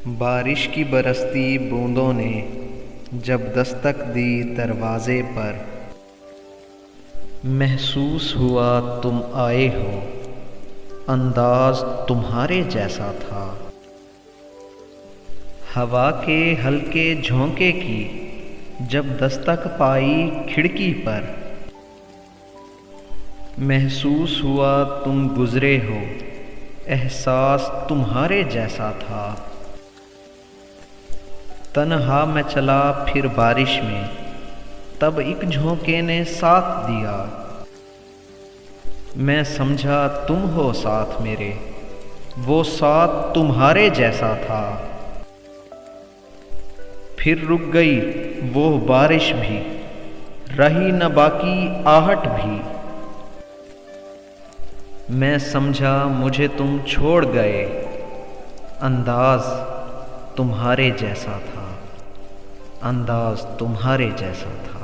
बारिश की बरसती बूंदों ने जब दस्तक दी दरवाज़े पर, महसूस हुआ तुम आए हो, अंदाज तुम्हारे जैसा था। हवा के हल्के झोंके की जब दस्तक पाई खिड़की पर, महसूस हुआ तुम गुज़रे हो, एहसास तुम्हारे जैसा था। तन्हा मैं चला फिर बारिश में, तब एक झोंके ने साथ दिया। मैं समझा तुम हो साथ मेरे, वो साथ तुम्हारे जैसा था। फिर रुक गई वो बारिश भी, रही न बाकी आहट भी। मैं समझा मुझे तुम छोड़ गए, अंदाज तुम्हारे जैसा था, अंदाज तुम्हारे जैसा था।